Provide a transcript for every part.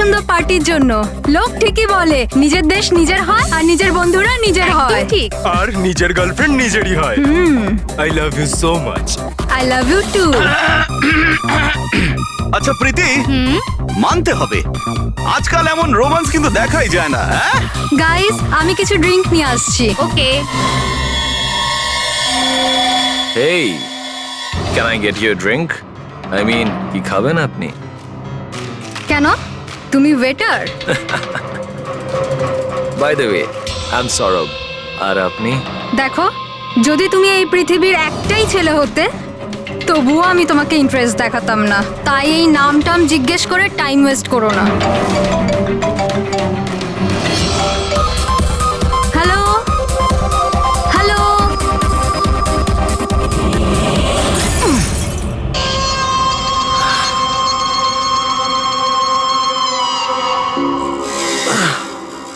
সুন্দর পার্টির জন্য। লোক ঠিকই বলে নিজের দেশ নিজের হয় আর নিজের বন্ধুরা নিজের হয়। ঠিক। আর নিজের গার্লফ্রেন্ড নিজেরই হয়। I love you so much. I love you too. আচ্ছা প্রীতি, মানতে হবে আজকাল এমন রোমান্স কিন্তু দেখাই যায় না। গাইস, আমি কিছু ড্রিঙ্ক নিয়ে আসছি। ওকে। Hey, can I get you a drink? I mean, কি খাবেন আপনি? কেন? তুমি waiter? By the way, I'm Saurabh. আর আপনি? দেখো, যদি তুমি এই পৃথিবীর একটাই ছেলে হতে তবুও আমি তোমাকে ইন্টারেস্ট দেখাতাম না। তাই এই নামটাম জিজ্ঞেস করে টাইম ওয়েস্ট করো না। হ্যালো হ্যালো,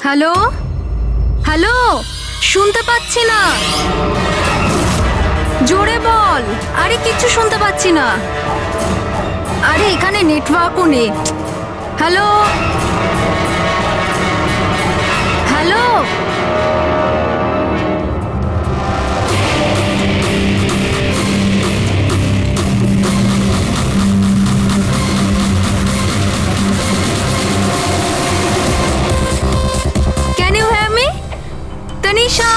হ্যালো হ্যালো, শুনতে পাচ্ছি না, জোরে বল। আরে কিচ্ছু শুনতে পাচ্ছি না। আরে এখানে নেটওয়ার্কও নেই। Hello hello, can you hear me? Tanisha,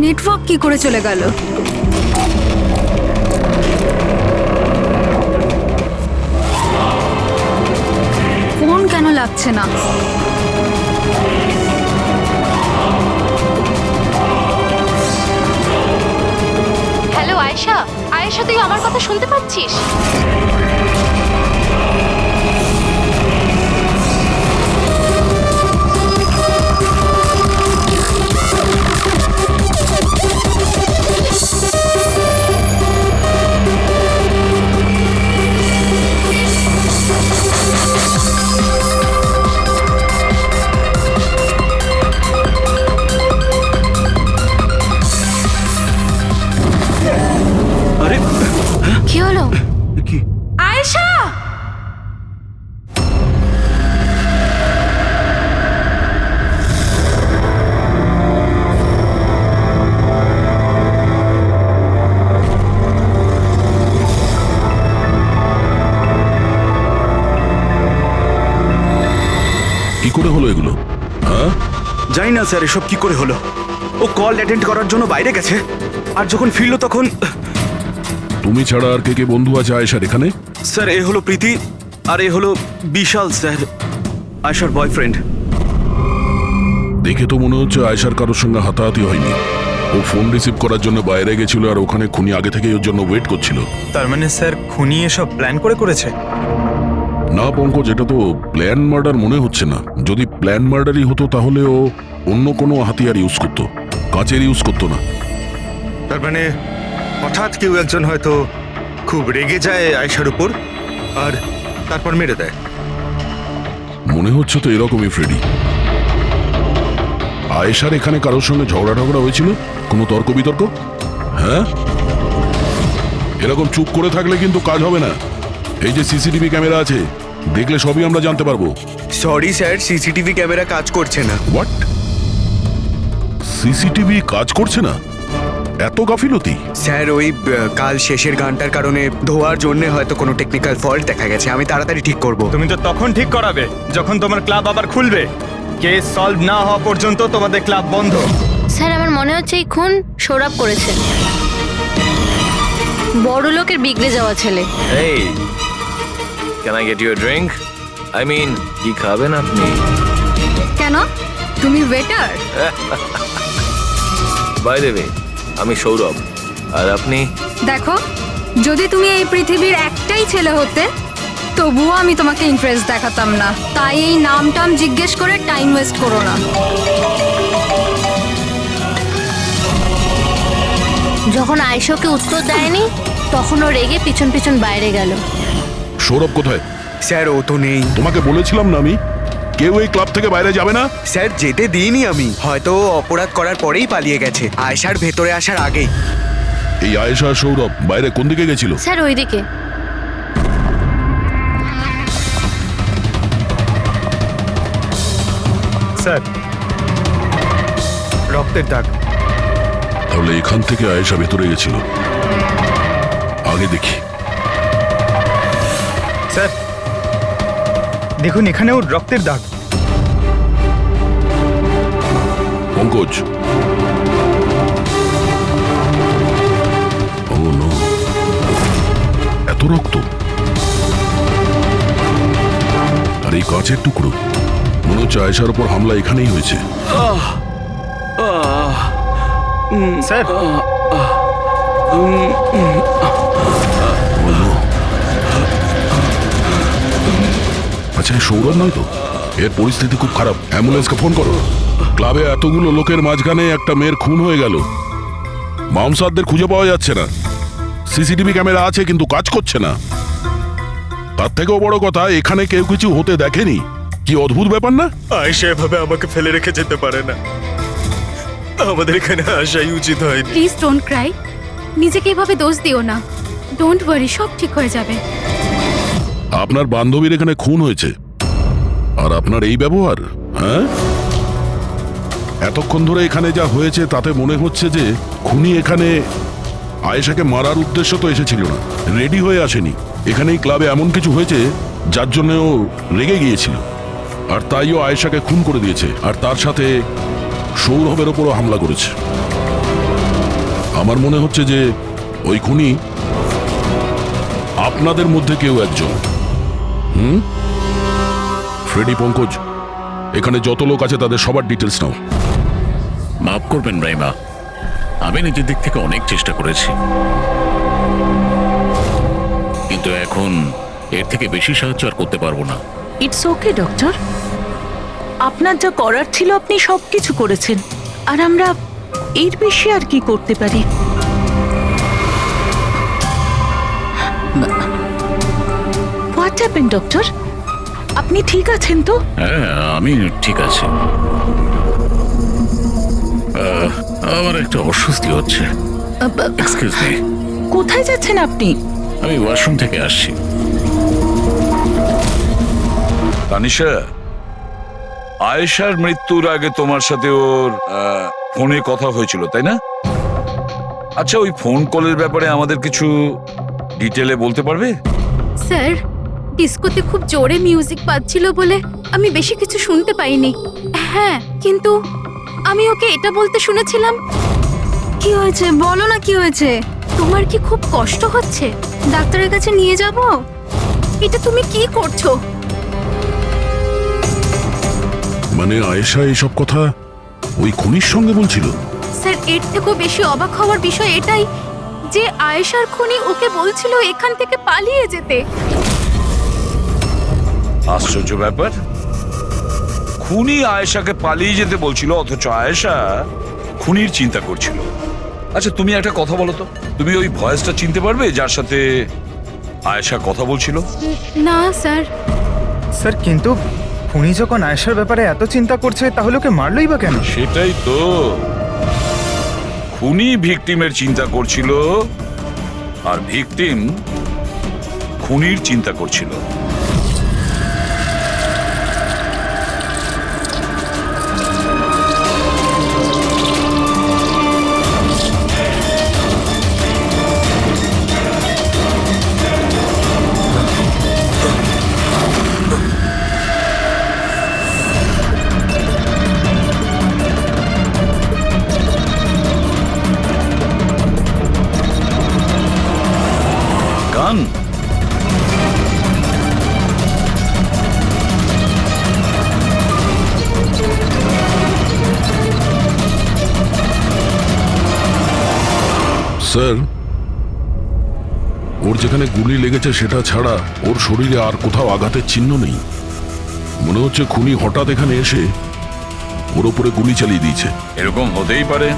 network কি করে চলে গেল? ফোন কেন লাগছে না? হ্যালো আয়েশা, আয়েশা তুই আমার কথা শুনতে পাচ্ছিস? আরে কি হলো? কি? আয়েশা! কি করে হলো এগুলো? হ্যাঁ, জানি না স্যার এসব কি করে হলো। ও কল অ্যাটেন্ড করার জন্য বাইরে গেছে, আর যখন ফিরলো তখন তুমি ছাড়া আর কে কে বন্ধু আছে আয়েশার এখানে? স্যার এ হলো প্রীতি, আর এ হলো বিশাল স্যার, আয়েশার বয়ফ্রেন্ড। দেখে তো মনে হচ্ছে আয়েশার কারোর সঙ্গে হাতাহাতি হয়নি। ও ফোন রিসিভ করার জন্য বাইরে গেছিল আর ওখানে খুনি আগে থেকেই ওর জন্য ওয়েট করছিল। তার মানে স্যার খুনি এসব প্ল্যান করে করেছে? না পঙ্কজ, এটা তো প্ল্যান মার্ডার মনে হচ্ছে না। যদি প্ল্যান মার্ডারই হতো তাহলে ও অন্য কোনো হাতিয়ার ইউজ করতো, কাঁচের ইউজ করতো না। তার মানে হঠাৎ কেউ একজন হয়তো খুব রেগে যায় আয়েশার উপর আর তারপর মেরে দেয়। মনে হচ্ছে তো এরকমই ফ্রেডি। আয়েশার এখানে কারোর সঙ্গে ঝগড়া টগড়া হয়েছিল? কোনো তর্ক বিতর্ক? হ্যাঁ, এরকম চুপ করে থাকলে কিন্তু কাজ হবে না। এই যে সিসিটিভি ক্যামেরা আছে, দেখলে সবই আমরা জানতে পারবো। সরি স্যার, সিসিটিভি ক্যামেরা কাজ করছে না। হোয়াট? সিসিটিভি কাজ করছে না? এত গাফিলতি? স্যার ওই কাল শেষের গানটার কারণে ধোয়ার জন্য হয়তো কোনো টেকনিক্যাল ফল্ট দেখা গেছে। আমি তাড়াতাড়ি ঠিক করব। তুমি তো তখন ঠিক করাবে যখন তোমার ক্লাব আবার খুলবে। কেস সলভ না হওয়া পর্যন্ত তোমাদের ক্লাব বন্ধ। স্যার আমার মনে হচ্ছে এই খুন সৌরভ করেছে। বড় লোকের বিগড়ে যাওয়া ছেলে। Hey, can I get you a drink? I mean, কি খাবেন আপনি? কেন? তুমি ওয়েটার? By the way, আমি সৌরভ। আর আপনি? দেখো, যদি তুমি এই পৃথিবীর একটাই ছেলে হতে তবুও আমি তোমাকে ইন্টারেস্ট দেখাতাম না। তাই এই নামটাম জিজ্ঞেস করে টাইম ওয়েস্ট করো না। যখন আয়েশাকে উত্তর দেয়নি তখন ও রেগে পিছন পিছন বাইরে গেল। সৌরভ কোথায়? স্যার ও তো নেই। তোমাকে বলেছিলাম না আমি, কেউ এই ক্লাব থেকে বাইরে যাবে না। স্যার যেতে দিইনি আমি। হয়তো ও অপরাধ করার পরেই পালিয়ে গেছে, আয়েশার ভেতরে আসার আগেই। এই আয়েশা আর সৌরভ বাইরে কোন দিকে গেছিল? স্যার ওইদিকে। স্যার রক্তের দাগ। তাহলে এখান থেকে আয়েশা ভেতরে গেছিল। আগে দেখি। স্যার দেখুন এখানেও রক্তের দাগ। পঙ্কজ, ও নো, এত রক্ত! আর এই কাঁচের টুকরো, মনে হচ্ছে আয়েশার উপর হামলা এখানেই হয়েছে। স্যার ও no! আচ্ছা, এ সৌরভ নয় তো? এর পরিস্থিতি খুব খারাপ। অ্যাম্বুলেন্সকে ফোন করো। ক্লাবে এতগুলো লোকের মাঝখানে একটা মেয়ের খুন হয়ে গেল। মামসাদদের খুঁজে পাওয়া যাচ্ছে না। সিসিটিভি ক্যামেরা আছে কিন্তু কাজ করছে না। তার থেকেও বড় কথা, এখানে কেউ কিছু হতে দেখেনি। কি অদ্ভুত ব্যাপার না? আয়েশা এভাবে আমাকে ফেলে রেখে যেতে পারে না। আমাদের এখানে আসাই উচিত হয়নি। Please don't Cry. নিজেকে এভাবে দোষ দিও না। ডোন্ট ওয়ারি, সব ঠিক হয়ে যাবে। আপনার বান্ধবীর এখানে খুন হয়েছে, আর আপনার এই ব্যবহার? হ্যাঁ, এতক্ষণ ধরে এখানে যা হয়েছে তাতে মনে হচ্ছে যে খুনি এখানে আয়েশাকে মারার উদ্দেশ্য তো এসেছিল না, রেডি হয়ে আসেনি। এখানেই ক্লাবে এমন কিছু হয়েছে যার জন্য ও রেগে গিয়েছিল, আর তাই ও আয়েশাকে খুন করে দিয়েছে, আর তার সাথে সৌরভের ওপরও হামলা করেছে। আমার মনে হচ্ছে যে ওই খুনি আপনাদের মধ্যে কেউ একজন। ফ্রেডি, পঙ্কজ, এখানে যত লোক আছে তাদের সবার ডিটেলস নাও। মাফ করবেন রাইমা, আমি নিজের দিক থেকে অনেক চেষ্টা করেছি, কিন্তু এখন এর থেকে বেশি সাহায্য আর করতে পারবো না। ইটস ওকে ডক্টর, আপনার যা করার ছিল আপনি সবকিছু করেছেন, আর আমরা এর বেশি আর কি করতে পারি? What happen doctor? আপনি ঠিক আছেন তো? হ্যাঁ, আমি ঠিক আছি। আমার একটা অস্বস্তি হচ্ছে। Excuse me. কোথায় যাচ্ছেন আপনি? আমি ওয়াশরুম থেকে আসছি। তানিশা, আয়েশার মৃত্যুর আগে তোমার সাথে ওর ফোনে কথা হয়েছিল, তাই না? আচ্ছা, ওই ফোন কলের ব্যাপারে আমাদের কিছু ডিটেলে বলতে পারবে? স্যার, ডিস্কোতে খুব জোরে মিউজিক বাজছিল বলে আমি বেশি কিছু শুনতে পাইনি। হ্যাঁ, কিন্তু আমি ওকে এটা বলতে শুনেছিলাম, কি হয়েছে বলো না, কি হয়েছে? তোমার কি খুব কষ্ট হচ্ছে? ডাক্তারের কাছে নিয়ে যাব? এটা তুমি কি করছো? মানে আয়েশা এইসব কথা ওই খুনির সঙ্গে বলছিল? স্যার, এর থেকেও বেশি অবাক হওয়ার বিষয় এটাই যে আয়েশার খুনি ওকে বলছিল এখান থেকে পালিয়ে যেতে। আশ্চর্য ব্যাপার, খুনি আয়েশাকে পালিয়ে যেতে বলছিল, অথচ আয়েশা খুনির চিন্তা করছিল। আচ্ছা, তুমি একটা কথা বলো তো, তুমি ওই ভয়েসটা চিনতে পারবে যার সাথে আয়েশা কথা বলছিল? না স্যার। স্যার, কিন্তু খুনি যখন আয়েশার ব্যাপারে এত চিন্তা করছে তাহলে ওকে মারলই বা কেন? সেটাই তো, খুনি ভিকটিমের চিন্তা করছিল আর ভিকটিম খুনির চিন্তা করছিল। গান? স্যার, ওর যেখানে গুলি লেগেছে সেটা ছাড়া ওর শরীরে আর কোথাও আঘাতের চিহ্ন নেই। মনে হচ্ছে খুনি হঠাৎ এখানে এসে ওর উপরে গুলি চালিয়ে দিয়েছে। এরকম হতেই পারে।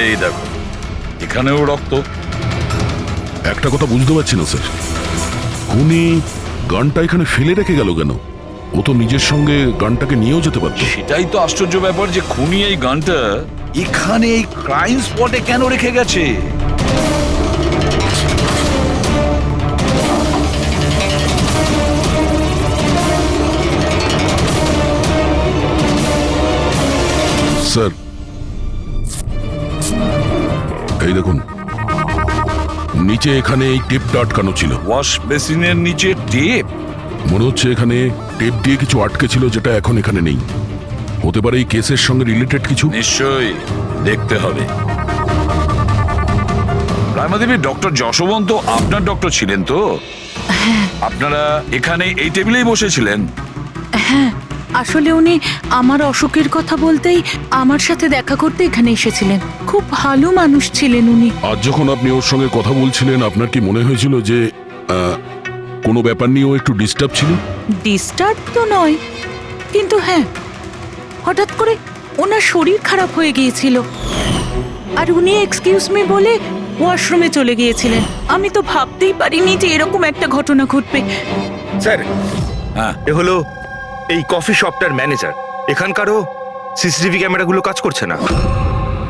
এই দেখো, এখানেও রক্ত। একটা কথা বুঝতে পারছি না স্যার, খুনি গানটা এখানে ফেলে রেখে গেল কেন? ও তো নিজের সঙ্গে গানটাকে নিয়েও যেতে পারত। সেটাই তো আশ্চর্য ব্যাপার যে খুনি এই গানটা এখানে এই ক্রাইম স্পটে কেন রেখে গেছে? এই দেখুন, নিচে এখানে এই টেপটা আটকানো ছিল। ওয়াশ বেসিনের নিচে টেপ? মনে হচ্ছে এখানে টেপ দিয়ে কিছু আটকে ছিল, যেটা এখন এখানে নেই। হতে পারে এই কেসের সঙ্গে রিলেটেড কিছু। নিশ্চয়ই, দেখতে হবে। রায়মাদেবী, ডক্টর যশবন্ত আপনার ডক্টর ছিলেন তো? আপনারা এখানে এই টেবিলেই বসেছিলেন? হ্যাঁ, আসলে উনি আমার অসুখের কথা বলতেই আমার সাথে দেখা করতে এখানে এসেছিলেন। খুব ভালো মানুষ ছিলেন উনি। আজ যখন আপনি ওর সঙ্গে কথা বলছিলেন, আপনার কি মনে হয়েছিল যে কোনো ব্যাপার নিয়ে ও একটু ডিস্টার্ব ছিল? ডিস্টার্ব তো নয়, কিন্তু হ্যাঁ, হঠাৎ করে ওনার শরীর খারাপ হয়ে গিয়েছিল আর উনি এক্সকিউজ মি বলে ওয়াশরুমে চলে গিয়েছিলেন। আমি তো ভাবতেই পারিনি যে এরকম একটা ঘটনা ঘটবে। স্যার, হ্যাঁ, এ হলো এই কফি শপটার ম্যানেজার। এখানকারও সিসিটিভি ক্যামেরাগুলো কাজ করছে না।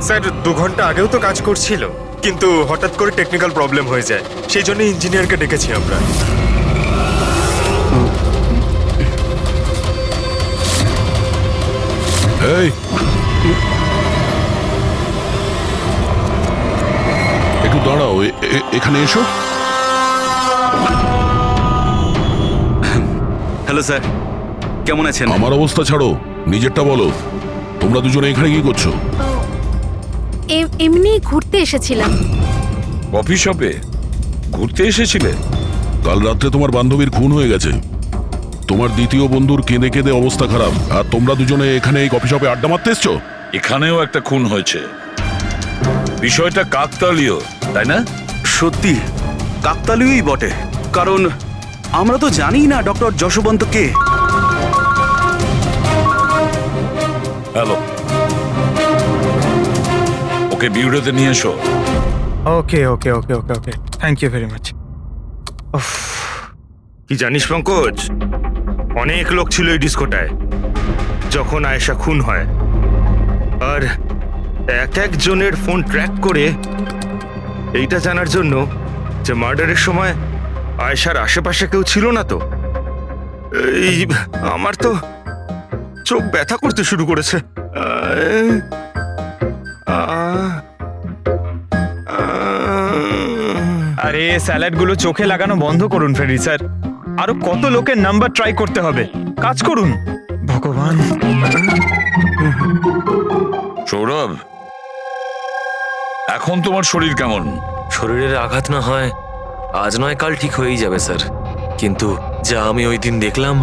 স্যার, 2 ঘন্টা আগেও তো কাজ করছিল, কিন্তু হঠাৎ করে টেকনিক্যাল প্রবলেম হয়ে যায়, সেই জন্য ইঞ্জিনিয়ারকে ডেকেছি আমরা। এই, একটু দাঁড়াও, এখানে এসো। হ্যালো স্যার, কেমন আছেন? আমার অবস্থা ছাড়ো, নিজেরটা বলো। তোমরা দুজনে এখানে কি করছো? এমনি ঘুরতে এসেছিলাম। কফি শপে ঘুরতে এসেছিলে? কাল রাত্রে তোমার বান্ধবীর খুন হয়ে গেছে। তোমার দ্বিতীয় বন্ধুর কেঁদে কেঁদে অবস্থা খারাপ, আর তোমরা দুজনে এখানে এই কফি শপে আড্ডা মারতে এসছো? এখানেও একটা খুন হয়েছে। বিষয়টা কাকতালীয়, তাই না? সত্যি কাকতালীয়ই বটে, কারণ আমরা তো জানি না ডক্টর যশবন্ত কে। হ্যালো, ওকে বিউরোতে নিয়ে এসো। ওকে ওকে ওকে ওকে ওকে, থ্যাংক ইউ ভেরি মাচ। কি জানিস পঙ্কজ, অনেক লোক ছিল এই ডিস্কোটায় যখন আয়েশা খুন হয়, আর একজনের ফোন ট্র্যাক করে এইটা জানার জন্য যে মার্ডারের সময় আয়েশার আশেপাশে কেউ ছিল না। তো এই আমার তো চোখ ব্যথা করতে শুরু করেছে। আরে স্যালাডগুলো চোখে লাগানো বন্ধ করুন ফেরি স্যার। আরো কত লোকের নাম্বার ট্রাই করতে হবে, কাজ করুন। ভগবান। সৌরভ, এখন তোমার শরীর কেমন? শরীরের আঘাত না হয় আজ নয় কাল ঠিক হয়েই যাবে স্যার, কিন্তু যা আমি ওই দিন দেখলাম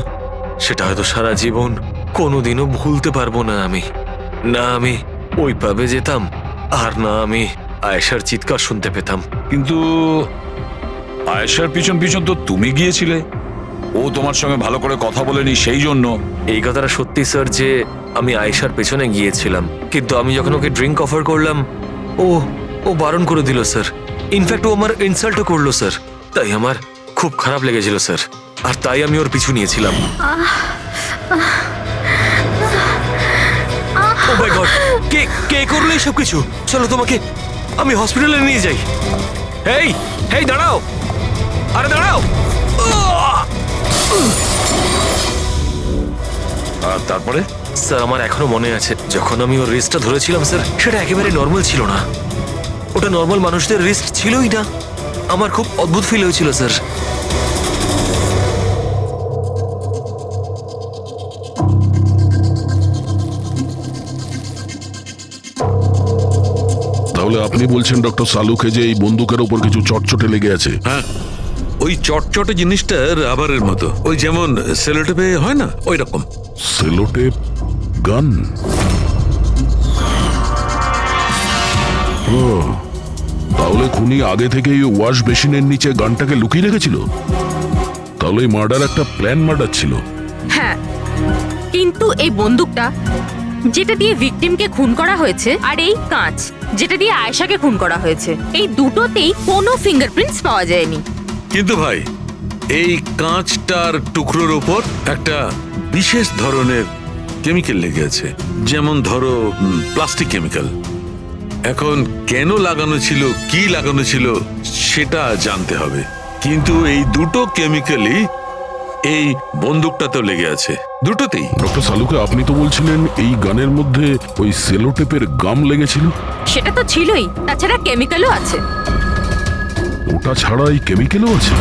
সেটা হয়তো সারা জীবন কোনোদিনও ভুলতে পারবো না আমি। না আমি ওই পাবে যেতাম, আর না আমি আয়েশার চিৎকার শুনতে পেতাম। কিন্তু আয়েশার পিছন পিছন তো তুমি গিয়েছিলে, ও তোমার সঙ্গে ভালো করে কথা বলেনি সেই জন্য। এই কথাটা সত্যি স্যার যে আমি আয়েশার পেছনে গিয়েছিলাম, কিন্তু আমি যখন ওকে ড্রিঙ্ক অফার করলাম ও বারণ করে দিল স্যার। ইনফ্যাক্ট ও আমার ইনসাল্টও করলো স্যার, তাই আমার খুব খারাপ লেগেছিল স্যার, আর তাই আমি ওর পিছু নিয়েছিলাম। ও মাই গড, কে করলো এইসব কিছু? চলো তোমাকে আমি হসপিটালে নিয়ে যাই। হেই দাঁড়াও, আরে দাঁড়াও। আর তারপরে? স্যার, আমার এখনো মনে আছে যখন আমি ওর রিস্টটা ধরেছিলাম স্যার, সেটা একেবারে নর্মাল ছিল না। ওটা নর্মাল মানুষদের রিস্ট ছিলই না। আমার খুব অদ্ভুত ফিল হয়েছিল স্যার। তাহলে আপনি বলছেন ডক্টর সালুকে যে এই বন্দুকের ওপর কিছু চটচটে লেগে আছে? হ্যাঁ, ওই চটচটে জিনিসটা রাবারের মতো, ওই যেমন সেলোটেপে হয় না, ওই রকম। সেলোটেপ গান? ও, তাহলে খুনি আগে থেকেই ওয়াশ বেসিনের নিচে গানটাকে লুকিয়ে রেখেছিল। তাহলে এই মার্ডার একটা প্ল্যান মার্ডার ছিল। হ্যাঁ, কিন্তু এই বন্দুকটা যেটা দিয়ে ভিকটিমকে খুন করা হয়েছে, আর এই কাঁচ যেটা দিয়ে আয়েশাকে খুন করা হয়েছে, এই দুটোতেই কোনো ফিঙ্গারপ্রিন্টস পাওয়া যায়নি। কিন্তু ভাই, এই কাঁচটার টুকরোর ওপর একটা বিশেষ ধরনের কেমিক্যাল লেগে আছে, যেমন ধরো প্লাস্টিক কেমিক্যাল। এখন কেন লাগানো ছিল, কি লাগানো ছিল সেটা জানতে হবে, কিন্তু এই দুটো কেমিক্যালই এই বন্দুকটাতেও লেগে আছে, দুটোতেই। ডক্টর সালুকে, আপনি তো বলছিলেন এই গানের মধ্যে ওই সেলোটেপের গাম লেগেছিল। সেটা তো ছিলই, তাছাড়া কেমিক্যালও আছে। ওটা ছাড়া এই কেমিক্যালও আছে?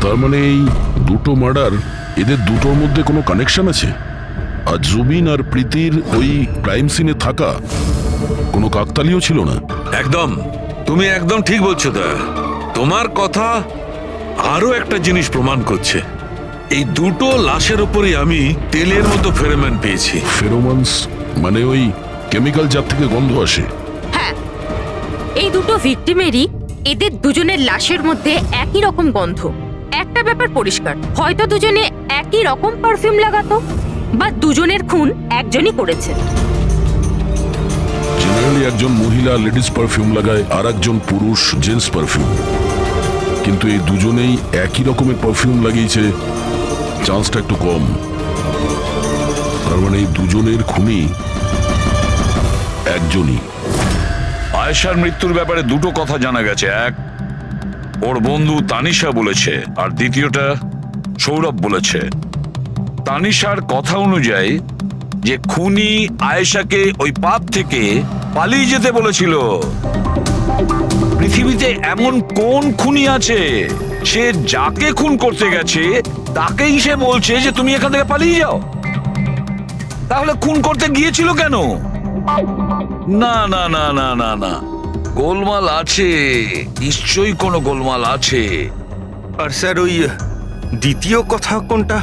তার মানে এই দুটো মার্ডার, এদের দুটোর মধ্যে কোনো কানেকশন আছে? আর জুবিন আর প্রীতির ওই ক্রাইম সিনে থাকা কোনো কাকতালীয় ছিল না? একদম, তুমি একদম ঠিক বলছো দয়া। তোমার কথা আরো একটা জিনিস প্রমাণ করছে, এই দুটো লাশের উপরই আমি তেলের মতো ফেরোমন পেয়েছি। ফেরোমনস মানে ওই কেমিক্যাল যার থেকে গন্ধ আসে? হ্যাঁ, এই দুটো ভিকটিমেরই এদের দুজনের লাশের মধ্যে একই রকম গন্ধ। একটা ব্যাপার পরিষ্কার, হয়তো দুজনে একই রকম পারফিউম লাগাতো, বা দুজনের খুন একজনই করেছে। জেনারেলি একজন মহিলা লেডিস পারফিউম লাগায়, আর একজন পুরুষ জেন্টস পারফিউম। কিন্তু এই দুজনেই একই রকমের পারফিউম লাগিয়েছে, চান্সটা একটু কম। তার মানে এই দুজনের খুনি একজনই। আয়েশার মৃত্যুর ব্যাপারে দুটো কথা জানা গেছে। এক, ওর বন্ধু তানিশা বলেছে, আর দ্বিতীয়টা সৌরভ বলেছে। তানিশার কথা অনুযায়ী যে খুনি আয়েশাকে ওই পাপ থেকে পালিয়ে যেতে বলেছিল। পৃথিবীতে এমন কোন খুনি আছে সে যাকে খুন করতে গেছে তাকেই সে বলছে যে তুমি এখান থেকে পালিয়ে যাও? তাহলে খুন করতে গিয়েছিল কেন? না না না না না না, গোলমাল আছে, নিশ্চয়ই কোনো গোলমাল আছে। আর স্যার ওই দ্বিতীয় কথা কোনটা?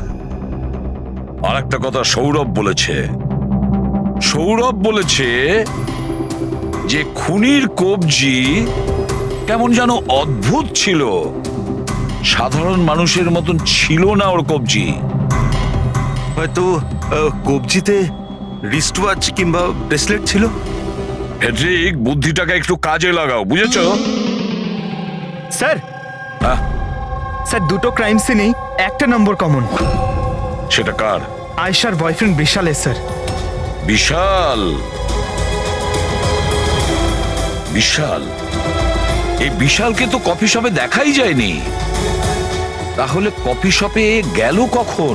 আর একটা কথা সৌরভ বলেছে। সৌরভ বলেছে যে খুনির কবজি কেমন যেন অদ্ভুত ছিল, সাধারণ মানুষের মতন ছিল না ওর কবজি। হয়তো কবজিতে রিস্ট ওয়াচ কিংবা ব্রেসলেট ছিল। ফেডরিক, বুদ্ধিটাকে একটু কাজে লাগাও, বুঝেছো? স্যার, হ্যাঁ? স্যার দুটো ক্রাইম সিনেই একটা নম্বর কমন। সেটা কার? আয়েশার বয়ফ্রেন্ড বিশালের স্যার। বিশাল? বিশাল? এই বিশালকে তো কফি শপে দেখাই যায়নি, তাহলে কফি শপে গেল কখন?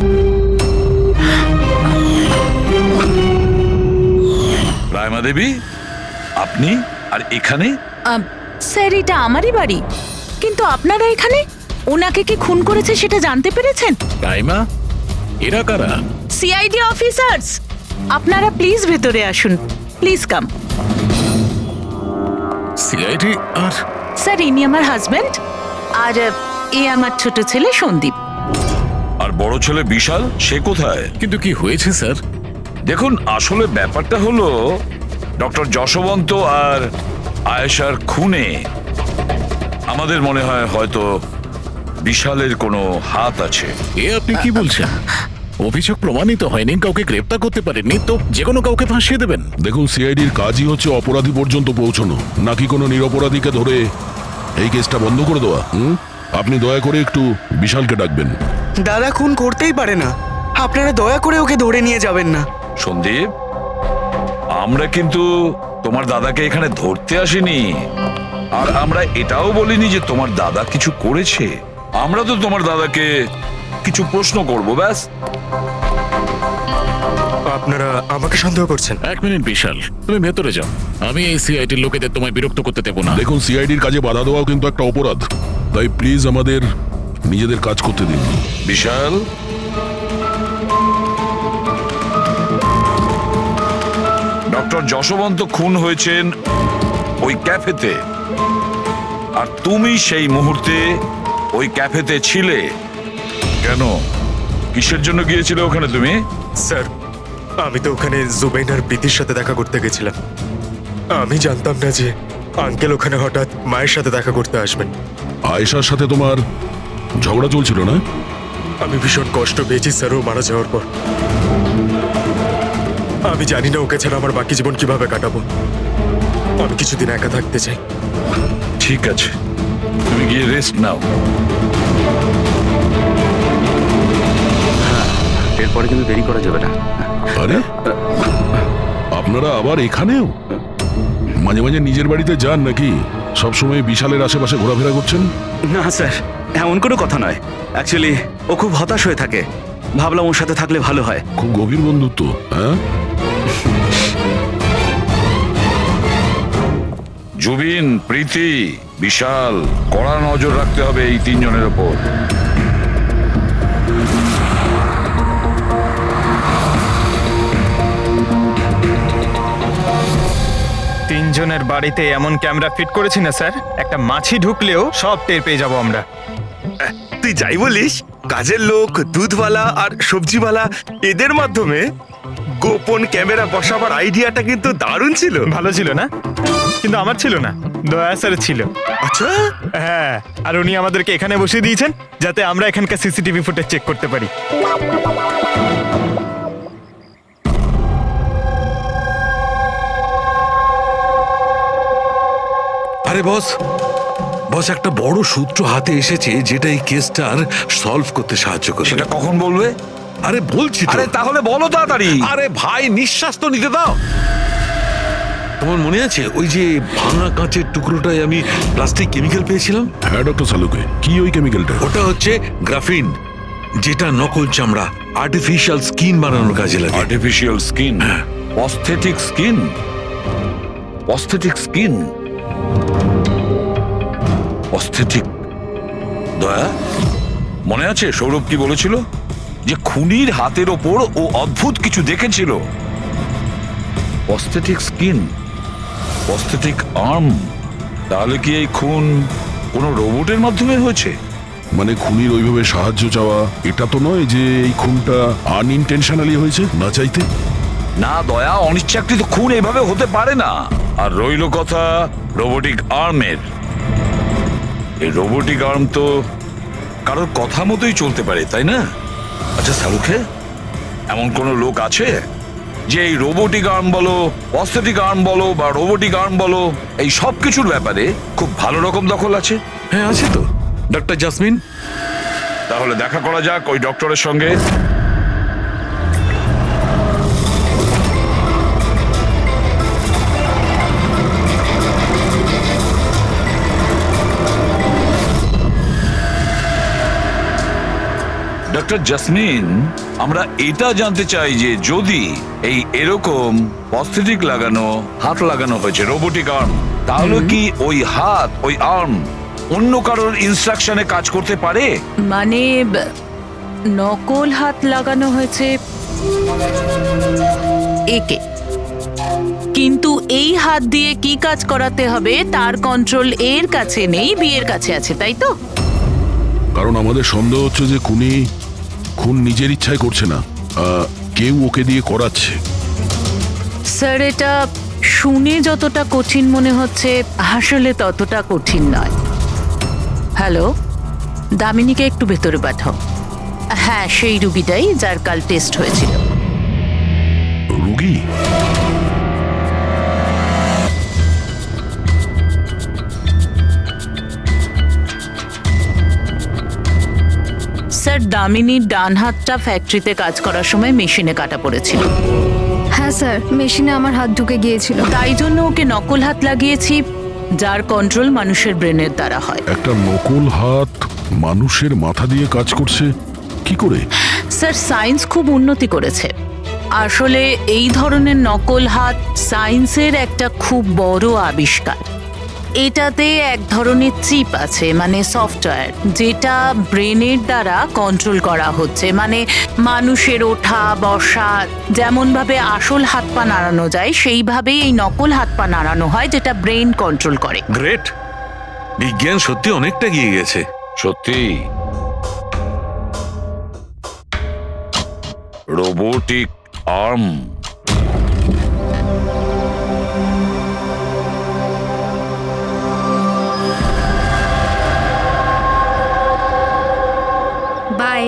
রায়মা দেবী, আপনি আর এখানে? স্যার, এটা আমারই বাড়ি, কিন্তু আপনারা এখানে? ওনাকে কি খুন করেছে সেটা জানতে পেরেছেন? রাইমা, এরা কারা? CID officers. আপনারা প্লিজ ভেতরে আসুন, প্লিজ কাম। সিআইডি? আর স্যার, ইনি আমার হাজবেন্ড, আর এ আমার ছোট ছেলে সন্দীপ। আর বড় ছেলে বিশাল, সে কোথায়? কিন্তু কি হয়েছে স্যার? দেখুন, আসলে ব্যাপারটা হলো ডক্টর যশবন্ত আর আয়েশার খুনে আমাদের মনে হয় হয়তো বিশালের কোনো হাত আছে। এ আপনি কি বলছেন? অভিযোগ প্রমাণিত হয়নি, কাউকে গ্রেপ্তার করতে পারেননি, তো যে কোনো কাউকে ফাঁসিয়ে দেবেন? দেখুন, সিআইডির কাজই হচ্ছে অপরাধী পর্যন্ত পৌঁছানো, নাকি কোনো নিরপরাধীকে ধরে এই কেসটা বন্ধ করে দেওয়া। আপনি দয়া করে একটু বিশালকে ডাকবেন। দাদা খুন করতেই পারে না, আপনারা দয়া করে ওকে ধরে নিয়ে যাবেন না। সন্দীপ, আমরা কিন্তু তোমার দাদাকে এখানে ধরতে আসিনি, আর আমরা এটাও বলিনি যে তোমার দাদা কিছু করেছে। আমরা তো তোমার দাদাকে কিছু প্রশ্ন করব, ব্যাস। আপনারা আমাকে সন্দেহ করছেন? এক মিনিট বিশাল, তুমি ভেতরে যাও, আমি এই সিআইডির লোকেদের তোমায় বিরক্ত করতে দেবো না। দেখুন, সিআইডির কাজে বাধা দেওয়াও কিন্তু একটা অপরাধ, তাই প্লিজ আমাদের নিজেদের কাজ করতে দিন। বিশাল, ডক্টর যশবন্ত খুন হয়েছেন ওই ক্যাফেতে, আর তুমি সেই মুহূর্তে ওই ক্যাফেতে ছিলে। কেন, কিসের জন্য গিয়েছিলে ওখানে তুমি? স্যার, আমি তো ওখানে জুবাইন আর প্রীতির সাথে দেখা করতে গেছিলাম। আমি জানতাম না যে আঙ্কেল ওখানে হঠাৎ মায়ের সাথে দেখা করতে আসবেন। আয়েশার সাথে তোমার ঝগড়া চলছিল না? আমি ভীষণ কষ্ট পেয়েছি স্যার ও মারা যাওয়ার পর। আমি জানি না ওকে ছাড়া আমার বাকি জীবন কিভাবে কাটাবো। আমি কিছুদিন একা থাকতে চাই। ঠিক আছে, তুমি গিয়ে রেস্ট নাও। এরপরে কিন্তু দেরি করা যাবে না। আরে, আপনারা আবার এখানেও? মাঝে মাঝে নিজের বাড়িতে যান নাকি? সবসময় বিশালের আশেপাশে ঘোরাফেরা করছেন? না স্যার, এমন কোনো কথা নয়। অ্যাকচুয়ালি ও খুব হতাশ হয়ে থাকে, ভাবলাম ওর সাথে থাকলে ভালো হয়। খুব গভীর বন্ধুত্ব, হ্যাঁ? জুবিন, প্রীতি, বিশাল, কড়া নজর রাখতে হবে এই তিনজনের ওপর। তিনজনের বাড়িতে এমন ক্যামেরা ফিট করেছি না স্যার, একটা মাছি ঢুকলেও সব টের পেয়ে যাবো আমরা। তুই যাই বলিস, কাজের লোক, দুধওয়ালা আর সবজিওয়ালা এদের মাধ্যমে গোপন ক্যামেরা বসাবার আইডিয়াটা কিন্তু দারুণ ছিল। ভালো ছিল না? কিন্তু আমার ছিল না, দয়া স্যার ছিল। আচ্ছা, হ্যাঁ, আর উনি আমাদেরকে এখানে বসিয়ে দিয়েছেন যাতে আমরা এখানকার সিসিটিভি ফুটেজ চেক করতে পারি। আরে বস, বস একটা বড় সূত্র হাতে এসেছে যেটা এই কেসটার সলভ করতে সাহায্য করবে। সেটা কখন বলবে? আরে বলছি তো। আরে তাহলে বলো তাড়াতাড়ি। আরে ভাই, নিঃশ্বাস তো নিতে দাও। তোমার মনে আছে ওই যে ভাঙা কাঁচের টুকরোটায় আমি প্লাস্টিক কেমিক্যাল পেয়েছিলাম? হ্যাঁ ডক্টর সালুকে, কি ওই কেমিক্যালটা? ওটা হচ্ছে গ্রাফিন, যেটা নকল চামড়া, আর্টিফিশিয়াল স্কিন বানানোর কাজে লাগে। Artificial skin, aesthetic skin, aesthetic skin, aesthetic. দয়া, মনে আছে সৌরভ কি বলেছিল? যে খুনির হাতের ওপর ও অদ্ভুত কিছু দেখেছিল। Aesthetic skin, aesthetic arm. তাহলে কি এই খুন কোনো রোবটের মাধ্যমে হয়েছে? মানে খুনির ওইভাবে সাহায্য চাওয়া এটা তো নয় যে এই খুনটা আনইনটেনশনালি হয়েছে, না চাইতে? না দয়া, অনিচ্ছাকৃত খুন এভাবে হতে পারে না। আর রইল কথা রোবোটিক আর্মের। এই রোবোটিক আর্ম তো কারোর কথা মতোই চলতে পারে, তাই না? আচ্ছা সালুকে, এমন কোনো লোক আছে যে এই রোবোটিক আর্ম বলো, অস্থেটিক আর্ম বলো বা রোবোটিক আর্ম বলো, এই সব কিছুর ব্যাপারে খুব ভালো রকম দখল আছে? হ্যাঁ আছে তো, ডক্টর জাসমিন। তাহলে দেখা করা যাক ওই ডক্টরের সঙ্গে। ডক্টর জাসমিন, আমরা এটা জানতে চাই যে যদি এই এরকম প্রস্থেটিক লাগানো হাত লাগানো হয়েছে রোবোটিক আর্ম, তাহলে কি ওই হাত, ওই আর্ম অন্য কারোর ইনস্ট্রাকশনে কাজ করতে পারে? মানে নকল হাত লাগানো হয়েছে একে, কিন্তু এই হাত দিয়ে কি কাজ করাতে হবে তার কন্ট্রোল এর কাছে নেই, বিয়ের কাছে আছে, তাই তো? কারণ আমাদের সন্দেহ হচ্ছে যে খুন নিজের ইচ্ছায় করছে না, কেউ ওকে দিয়ে করাচ্ছে। স্যার, এটা শুনে যতটা কঠিন মনে হচ্ছে আসলে ততটা কঠিন নয়। হ্যালো, দামিনীকে একটু ভেতরে পাঠাও। হ্যাঁ, সেই রুগীটাই যার কাল টেস্ট হয়েছিল। রুগী? স্যার, দামিনীর ডান হাতটা ফ্যাক্টরিতে কাজ করার সময় মেশিনে কাটা পড়েছিল। হ্যাঁ স্যার, মেশিনে আমার হাত ঢুকে গিয়েছিল। তাই জন্য ওকে নকল হাত লাগিয়েছি, যার কন্ট্রোল মানুষের ব্রেনের দ্বারা হয়। একটা নকল হাত মানুষের মাথা দিয়ে কাজ করছে কি করে? স্যার, সায়েন্স খুব উন্নতি করেছে। আসলে এই ধরনের নকল হাত সায়েন্সের একটা খুব বড় আবিষ্কার। এটাতে এক ধরনের চিপ আছে, মানে সফটওয়্যার, যেটা ব্রেনের দ্বারা কন্ট্রোল করা হচ্ছে। মানে মানুষের ওঠা বসা যেমনভাবে আসল হাত পা নাড়ানো যায়, সেইভাবেই এই নকল হাত পা নাড়ানো হয়, যেটা ব্রেন কন্ট্রোল করে। গ্রেট, বিজ্ঞান সত্যি অনেকটা এগিয়ে গেছে। সত্যি রোবোটিক আর্ম। বাই।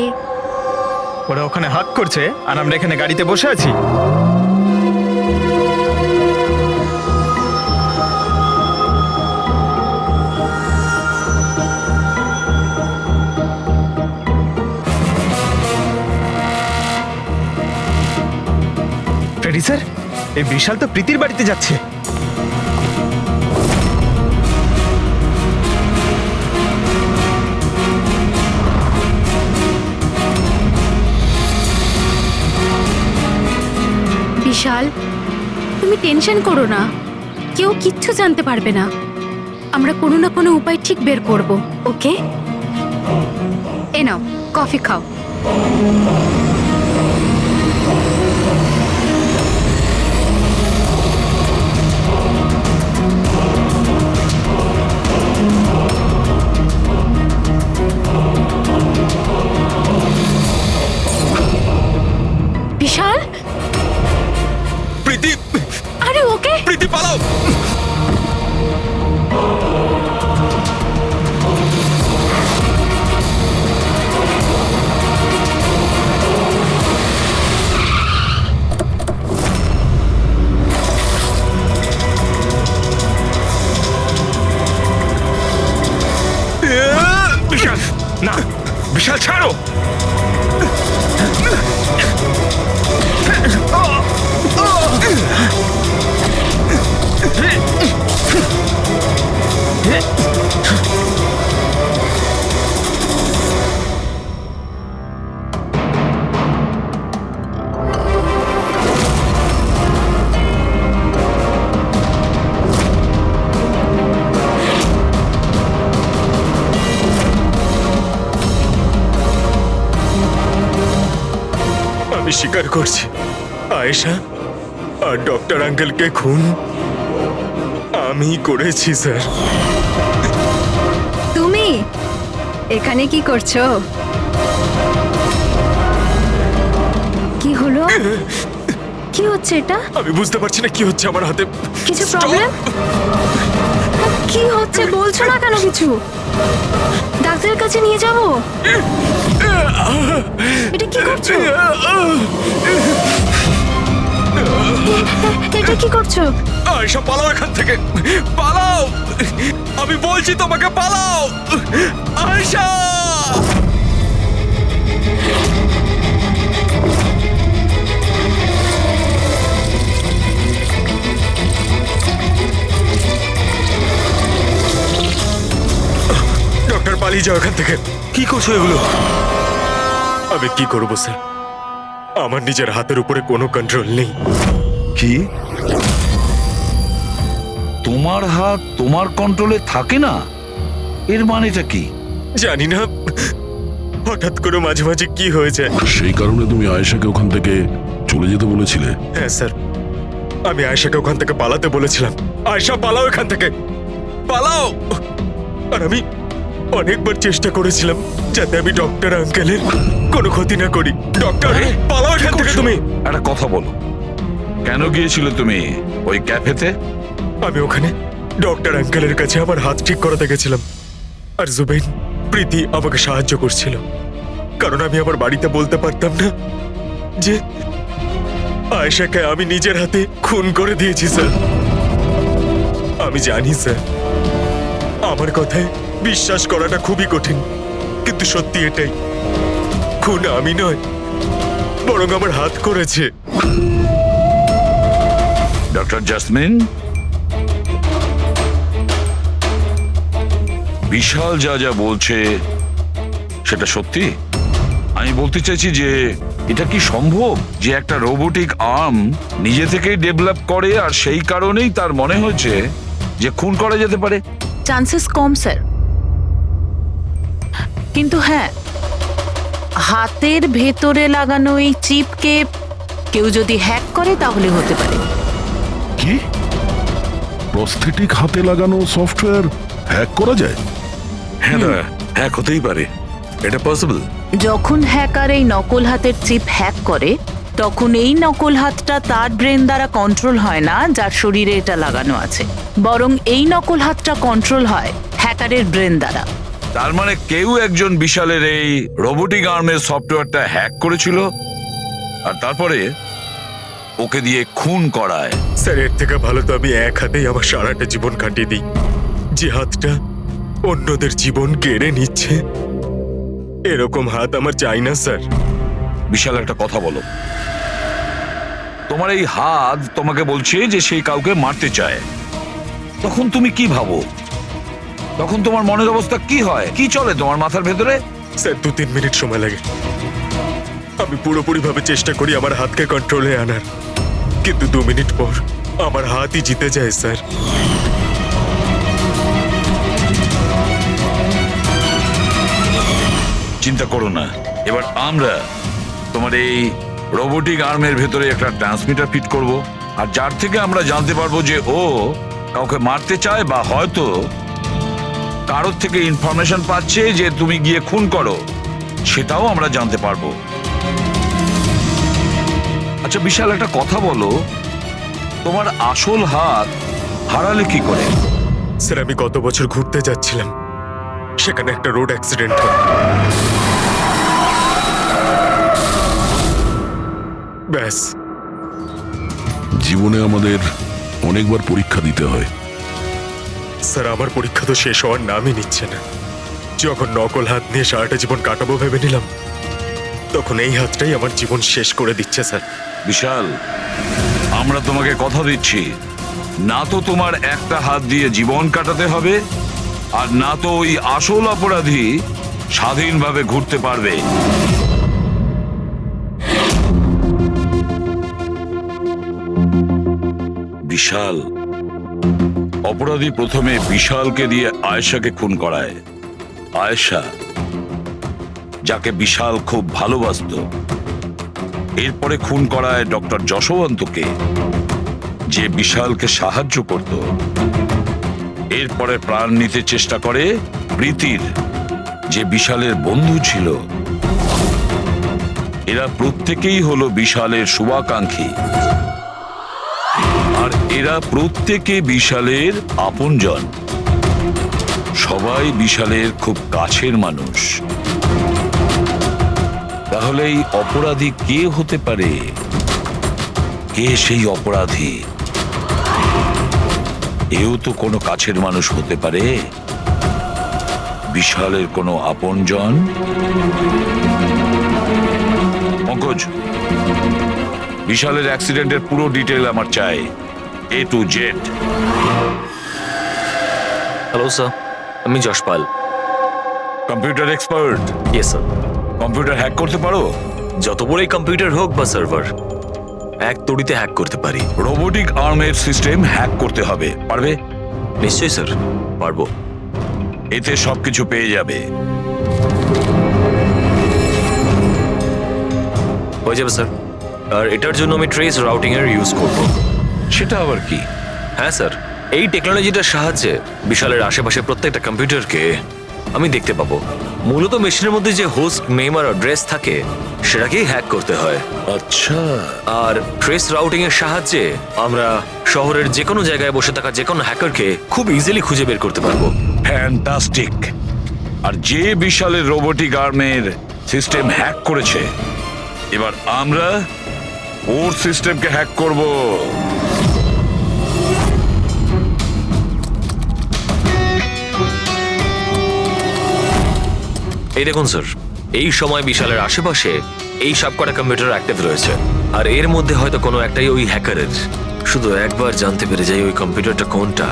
ওরা ওখানে হাত করছে আর আমরা এখানে গাড়িতে বসে আছি। ফ্রেডি স্যার, এই বিশাল তো প্রীতির বাড়িতে যাচ্ছে। বিশাল, তুমি টেনশন করো না, কেউ কিচ্ছু জানতে পারবে না। আমরা কোনো না কোনো উপায় ঠিক বের করব, ওকে? এ নাও কফি খাও। বিশাল, প্রীতি, আরে ওকে। প্রীতি পালাও। বিশাল, না, বিশাল ছাড়ো। আমি স্বীকার করছি, আয়েশা আর ডক্টর আঙ্কেলকে খুন আমি করেছি স্যার। তুমি এখানে কি করছো? কি হলো? কি হচ্ছে এটা? আমি বুঝতে পারছি না কি হচ্ছে আমার হাতে। কিছু প্রবলেম? কি হচ্ছে বলছো না কেন কিছু? ডাক্তারের কাছে নিয়ে যাব? এটা কি করছো? এটা কি করছো? আয়েশা পালাও এখান থেকে, পালাও, আমি বলছি তোমাকে পালাও আয়েশা। ডক্টর পালিয়ে যাও এখান থেকে। কি করছো এগুলো? আমি কি করবো স্যার, আমার নিজের হাতের উপরে কোনো কন্ট্রোল নেই। কি তোমার হাত তোমার কন্ট্রোলে থাকে না? এর মানেটা কি? জানি না, হঠাৎ করে মাঝে মাঝে কি হয়ে যায়। সেই কারণে তুমি আয়েশাকে ওখান থেকে চলে যেতে বলেছিলে? হ্যাঁ স্যার, আমি আয়েশাকে ওখান থেকে পালাতে বলেছিলাম। আয়েশা পালাও এখান থেকে, পালাও। আর আমি অনেকবার চেষ্টা করেছিলাম যাতে আমি ডক্টর আঙ্কেলের কোনো ক্ষতি না করি। ডক্টর, পালাও এখান থেকে তুমি। একটা কথা বলো, কেন গিয়েছিলে তুমি ওই ক্যাফেতে? আমি ওখানে ডক্টর আঙ্কেলের কাছে আমার হাত ঠিক করাতে গেছিলাম, আর জুবেইন, প্রীতি আমাকে সাহায্য করছিল, কারণ আমি আমার বাড়িতে বলতে পারতাম না যে আয়েশাকে আমি নিজের হাতে খুন করে দিয়েছি স্যার। আমি জানি স্যার, আমার কথায় বিশ্বাস করাটা খুবই কঠিন, কিন্তু সত্যি এটাই, খুন আমি নয়, বরং আমার হাত করেছে। ডক্টর জাসমিন, বিশাল যা যা বলছে সেটা সত্যি? আমি বলতে চাইছি যে এটা কি সম্ভব যে একটা রোবোটিক আর্ম নিজে থেকেই ডেভেলপ করে আর সেই কারণেই তার মনে হয়েছে যে খুন করা যেতে পারে? চান্সেস কম স্যার, কিন্তু হ্যাঁ, হাতের ভেতরে লাগানো এই চিপকে কেউ যদি হ্যাক করে তাহলে হতে পারে। কি প্রস্থেটিক হাতে লাগানো সফটওয়্যার হ্যাক করা যায়? হ্যাঁ দাদা, হ্যাক হতেই পারে, এটা পসিবল। যখন হ্যাকার এই নকল হাতের চিপ হ্যাক করে, তখন এই নকল হাতটা তার ব্রেন দ্বারা কন্ট্রোল হয় না যার শরীরে এটা লাগানো আছে, বরং এই নকল হাতটা কন্ট্রোল হয় হ্যাকারের ব্রেন দ্বারা। তার মানে কেউ একজন বিশালের এই রোবোটিক আর্মের সফটওয়্যারটা হ্যাক করেছিল আর তারপরে ওকে দিয়ে খুন করায়। স্যার, এর থেকে ভালো তো আমি এক হাতেই আমার সারাটা জীবন কাটিয়ে দিই। যে হাতটা অন্যদের জীবন কেড়ে নিচ্ছে, এরকম হাত আমার চাই না স্যার। বিশাল, একটা কথা বলো, তোমার এই হাত তোমাকে বলছে যে সেই কাউকে মারতে চায়, তখন তুমি কি ভাবো? তখন তোমার মনের অবস্থা কি হয়? কি চলে তোমার মাথার ভেতরে? স্যার, 2-3 মিনিট সময় লাগে। আমি পুরোপুরি ভাবে চেষ্টা করি আমার হাতকে কন্ট্রোলে আনার, কিন্তু 2 মিনিট পর আমার হাতই জিতে যায় স্যার। চিন্তা করো না, এবার আমরা তোমার এই রোবোটিক আর্মের ভেতরে একটা ট্রান্সমিটার ফিট করব, আর যার থেকে আমরা জানতে পারবো যে ও কাউকে মারতে চায় বা হয়তো কারোর থেকে ইনফরমেশন পাচ্ছে যে তুমি গিয়ে খুন করো, সেটাও আমরা জানতে পারবো। আচ্ছা বিশাল, একটা কথা বলো, তোমার আসল হাত হারালে কি করে? স্যার আমি গত বছর ঘুরতে যাচ্ছিলাম, সেখানে একটা রোড অ্যাক্সিডেন্ট হয়। ব্যাস। জীবনে আমাদের অনেকবার পরীক্ষা দিতে হয়। স্যার আমার পরীক্ষা তো শেষ হওয়ার নামই নিচ্ছে না। যখন নকল হাত নিয়ে সারাটা জীবন কাটাবো ভেবে নিলাম, তখন এই হাতটাই আমার জীবন শেষ করে দিচ্ছে স্যার। বিশাল, আমরা তোমাকে কথা দিচ্ছি, না তো তোমার একটা হাত দিয়ে জীবন কাটাতে হবে, আর না তো ওই আসল অপরাধী স্বাধীনভাবে ঘুরতে পারবে। বিশাল, অপরাধী প্রথমে বিশালকে দিয়ে আয়েশাকে খুন করায়। আয়েশা, যাকে বিশাল খুব ভালোবাসতো, এরপরে খুন করায় ডক্টর যশবন্তকে, যে বিশালকে সাহায্য করত। এরপরে প্রাণ নিতে চেষ্টা করে প্রীতির, যে বিশালের বন্ধু ছিল। এরা প্রত্যেকেই হলো বিশালের শুভাকাঙ্ক্ষী, আর এরা প্রত্যেকে বিশালের আপনজন। সবাই বিশালের খুব কাছের মানুষ। তাহলে এই অপরাধী কে হতে পারে? কে সেই অপরাধী? এও তো কোনো কাছের মানুষ হতে পারে, বিশালের কোনো আপনজন। পঙ্কজ, বিশালের অ্যাক্সিডেন্টের পুরো ডিটেল আমার চাই, A to Z। Hello sir, আমি Yashpal. Computer expert? Yes sir. Computer hack করতে পারো? যত বড়ই কম্পিউটার হোক বা সার্ভার, এক তড়িতে হ্যাক করতে পারি। রোবোটিক আর্মের সিস্টেম হ্যাক করতে হবে, পারবে? নিশ্চয়ই স্যার, পারবো। এতে সবকিছু পেয়ে যাবে। হয়ে যাবে স্যার। আর এটার জন্য আমি ট্রেস রাউটিং এর ইউজ করব। সেটা আবার কি? হ্যাঁ স্যার, এই টেকনোলজিটার সাহায্যে বিশালের আশেপাশে প্রত্যেকটা কম্পিউটারকে আমি দেখতে পাবো। মূলত মেশিনের মধ্যে যে হোস্ট নেম আর অ্যাড্রেস থাকে, সেটাকেই হ্যাক করতে হয়। আচ্ছা। আর ট্রেস রাউটিং এর সাহায্যে আমরা শহরের যে কোনো জায়গায় বসে থাকা যে কোনো হ্যাকারকে খুব ইজিলি খুঁজে বের করতে পারবো। ফ্যান্টাস্টিক। আর যে বিশালের রোবোটিক আর্মের সিস্টেম হ্যাক করেছে, এবার আমরা ওর সিস্টেমকে হ্যাক করব। এই দেখুন স্যার, এই সময় বিশালের আশেপাশে এই সব কটা কম্পিউটার অ্যাক্টিভ রয়েছে, আর এর মধ্যে হয়তো কোনো একটাই ওই হ্যাকারের। শুধু একবার জানতে পেরে যাই ওই কম্পিউটারটা কোনটা,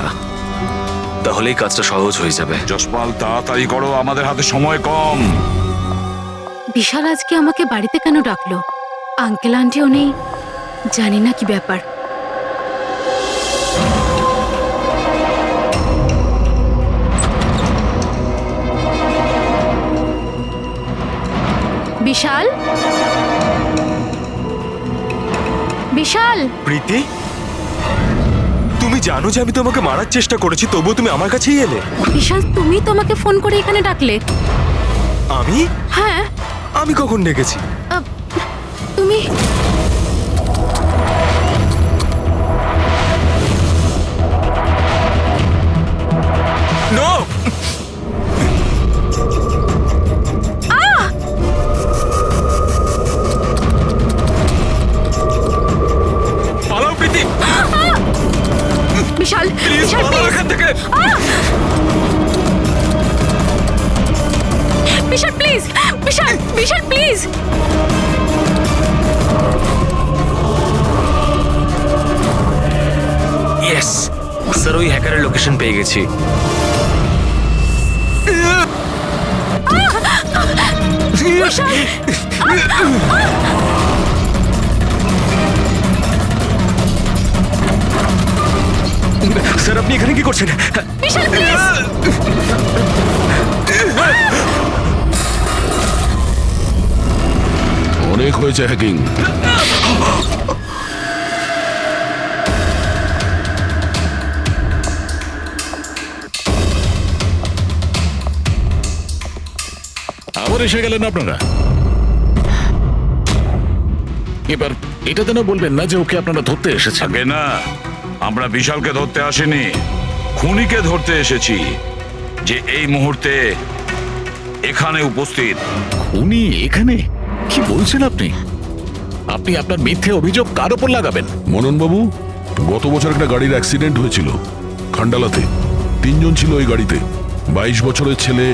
তাহলেই কাজটা সহজ হয়ে যাবে। যশপাল, তাড়াতাড়ি করো, আমাদের হাতে সময় কম। বিশাল আজকে আমাকে বাড়িতে কেন ডাকলো? আঙ্কেল আন্টিও নেই, জানি না কি ব্যাপার। বিশাল, বিশাল। প্রীতি, তুমি জানো যে আমি তোমাকে মারার চেষ্টা করেছি, তবুও তুমি আমার কাছেই এলে। বিশাল, তুমি তোমাকে ফোন করে এখানে ডাকলে? আমি? হ্যাঁ। আমি কখন ডেকেছি? তুমি নো! পালাও প্রীতি! বিশাল, প্লিজ বিশাল, পালাও এখান থেকে! Vishal please, Vishal, Vishal please. Yes sir, ওই হ্যাকারের লোকেশন পেয়ে গেছি। বিশাল, স্যার আপনি এখানে কি করছেন? বিশাল প্লিজ। অনেক হয়েছে হ্যাকিং। আবার এসে গেলেন আপনারা। এবার এটা যেন বলবেন না যে ওকে আপনারা ধরতে এসেছেন। আগে না, আমরা বিশালকে ধরতে আসিনি, খুনিকে ধরতে এসেছি, যে এই মুহূর্তে এখানে উপস্থিত। উনি এখানে? কি বলছেন আপনি? আপনি আপনার মিথ্যে অভিযোগ কার ওপর লাগাবেন? মননবাবু, গত বছর একটা গাড়ির অ্যাক্সিডেন্ট হয়েছিল খান্ডালাতে। 3 জন ছিল ওই গাড়িতে। 22 বছরের ছেলে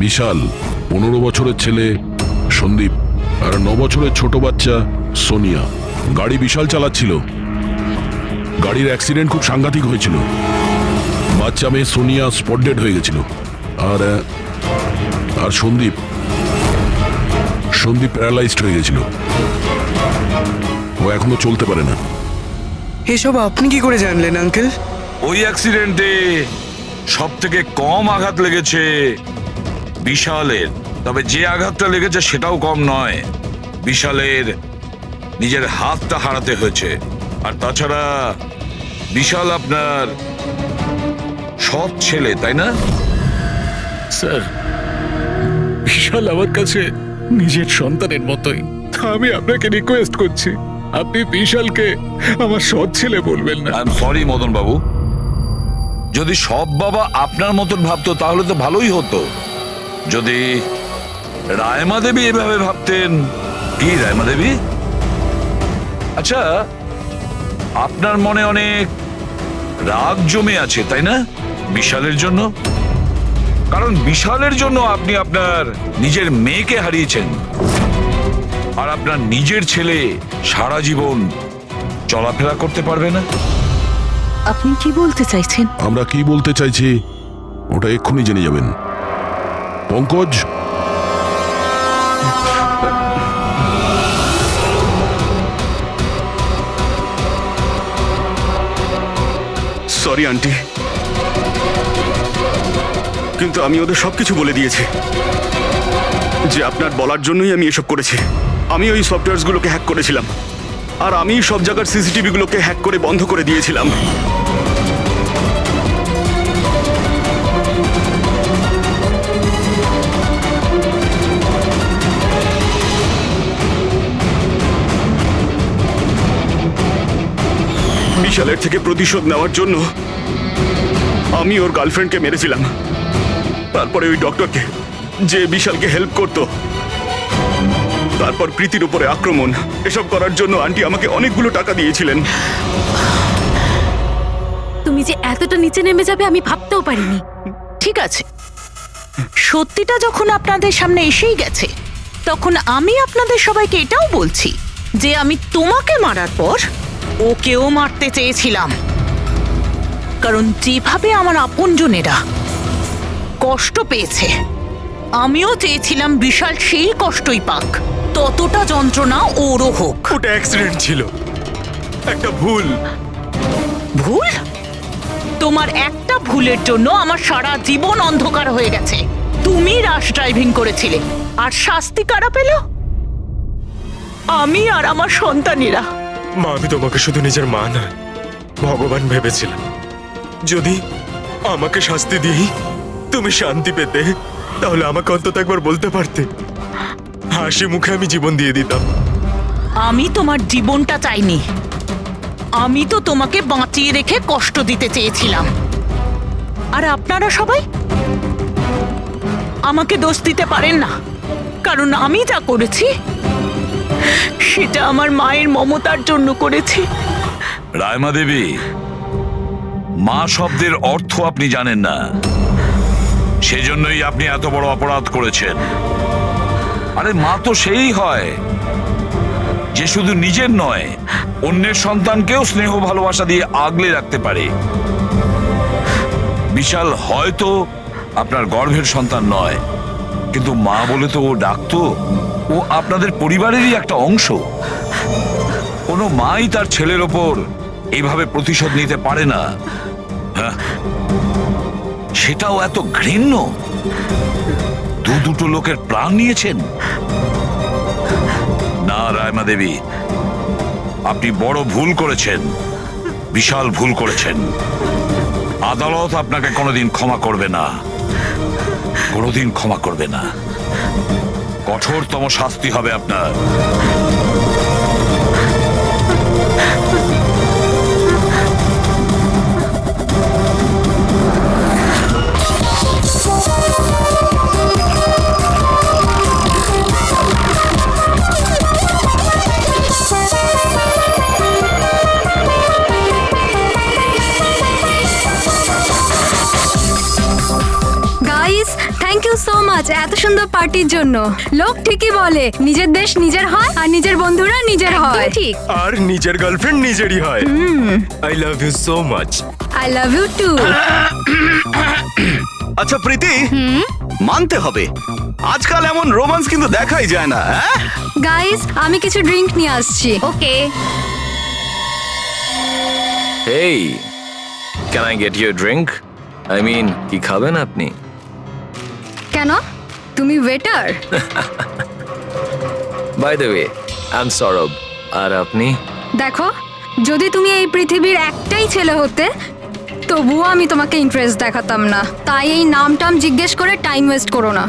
বিশাল, 15 বছরের ছেলে সন্দীপ, আর 9 বছরের ছোট বাচ্চা সোনিয়া। গাড়ি বিশাল চালাচ্ছিল। গাড়ির অ্যাক্সিডেন্ট খুব সাংঘাতিক হয়েছিল। বাচ্চা মেয়ে সোনিয়া স্পট ডেড হয়ে গেছিল। আর সন্দীপ প্যারালাইজড হয়ে গেছিল। ও এখনো চলতে পারে না। এসব আপনি কি করে জানলেন আঙ্কেল? ওই অ্যাক্সিডেন্টে সব থেকে কম আঘাত লেগেছে বিশালের, তবে যে আঘাতটা লেগেছে সেটাও কম নয়। বিশালের নিজের হাতটা হারাতে হয়েছে। আর তাছাড়া বিশাল আপনার সৎ ছেলে, তাই না? স্যার, বিশাল আমার কাছে নিজের সন্তানের মতোই। আমি আপনাকে রিকোয়েস্ট করছি, আপনি বিশালকে আমার সৎ ছেলে বলবেন না। আই এম সরি মদন বাবু, যদি সব বাবা আপনার মতন ভাবতো তাহলে তো ভালোই হতো। যদি রায়মা দেবী এভাবে ভাবতেন। কি রায়মা দেবী? আচ্ছা, আপনার মনে অনেক রাগ জমে আছে, তাই না বিশালের জন্য? কারণ বিশালের জন্য আপনি আপনার নিজের মেয়েকে হারিয়েছেন, আর আপনার নিজের ছেলে সারা জীবন চলাফেরা করতে পারবে না। আপনি কি বলতে চাইছেন? আমরা কি বলতে চাইছি ওটা এক্ষুনি জেনে যাবেন। পঙ্কজ, সরি আন্টি, কিন্তু আমি ওদের সবকিছু বলে দিয়েছি যে আপনার বলার জন্যই আমি এসব করেছি। আমি ওই সফটওয়্যারগুলোকে হ্যাক করেছিলাম, আর আমি সব জায়গার সিসিটিভিগুলোকে হ্যাক করে বন্ধ করে দিয়েছিলাম। বিশালের থেকে প্রতিশোধ নেওয়ার জন্য আমি ওর গার্লফ্রেন্ডকে মেরেছিলাম। তারপরে ওই ডক্টরকে, যে বিশালকে হেল্প করত। তারপর প্রীতির উপরে আক্রমণ। এসব করার জন্য আন্টি আমাকে অনেকগুলো টাকা দিয়েছিলেন। তুমি যে এতটা নিচে নেমে যাবে আমি ভাবতেও পারিনি। ঠিক আছে, সত্যিটা যখন আপনাদের সামনে এসেই গেছে, তখন আমি আপনাদের সবাইকে এটাও বলছি যে আমি তোমাকে মারার পর ওকেও মারতে চেয়েছিলাম। কারণ যেভাবে আমার আপনজনেরা কষ্ট পেয়েছে, আমিও চেয়েছিলাম বিশাল সেই কষ্টই পাক, ততটা যন্ত্রণা ওরও হোক। ওটা অ্যাক্সিডেন্ট ছিল, একটা ভুল। ভুল? তোমার একটা ভুলের জন্য আমার সারা জীবন অন্ধকার হয়ে গেছে। তুমি রাশ ড্রাইভিং করেছিলে, আর শাস্তি কারা পেল? আমি আর আমার সন্তানেরা। মা, আমি তোমাকে শুধু নিজের মা নয়, ভগবান ভেবেছিলাম। যদি আমাকে শাস্তি দিয়েই তুমি শান্তি পেতে, তাহলে আমাকে অন্তত একবার বলতে পারতে। হাসি মুখে আমি জীবন দিয়ে দিতাম। আমি তোমার জীবনটা চাইনি, আমি তো তোমাকে বাঁচিয়ে রেখে কষ্ট দিতে চেয়েছিলাম। আর আপনারা সবাই আমাকে দোষ দিতে পারেন না, কারণ আমি যা করেছি সেটা আমার মায়ের মমতার জন্য করেছি। রায়মা দেবী, মা শব্দের অর্থ আপনি জানেন না, সেজন্যই আপনি এত বড় অপরাধ করেছেন। আরে মা তো সেই হয় যে শুধু নিজের নয়, অন্যের সন্তানকেও স্নেহ ভালোবাসা দিয়ে আগলে রাখতে পারে। বিশাল হয়তো আপনার গর্ভের সন্তান নয়, কিন্তু মা বলে তো ও ডাকতো। ও আপনাদের পরিবারেরই একটা অংশ। কোনো মাই তার ছেলের ওপর এইভাবে প্রতিশোধ নিতে পারে না। সেটাও এত ঘৃণ্য? দুটো লোকের প্রাণ নিয়েছেন? না রায়মা দেবী, আপনি বড় ভুল করেছেন, বিশাল ভুল করেছেন। আদালত আপনাকে কোনোদিন ক্ষমা করবে না, কোনোদিন ক্ষমা করবে না। কঠোরতম শাস্তি হবে আপনার। Guys, thank you so much এত সুন্দর পার্টির জন্য। লোক ঠিকই বলে নিজের দেশ নিজের হয় আর নিজের বন্ধুরা নিজের হয়। ঠিক। আর নিজের গার্লফ্রেন্ড নিজেরই হয়। I love you so much. I love you too. আচ্ছা প্রীতি, মানতে হবে আজকাল এমন রোমান্স কিন্তু দেখাই যায় না। হ্যাঁ গাইস, আমি কিছু ড্রিঙ্ক নিয়ে আসছি। Okay. Hey, can I get your drink? I mean, কি খাবেন আপনি? কেন, তুমি waiter? By the way, I am Saurav. আর আপনি? দেখো, যদি তুমি এই পৃথিবীর একটাই ছেলে হতে তবুও আমি তোমাকে ইন্টারেস্ট দেখাতাম না। তাই এই নাম টাম জিজ্ঞেস করে টাইম ওয়েস্ট করো না।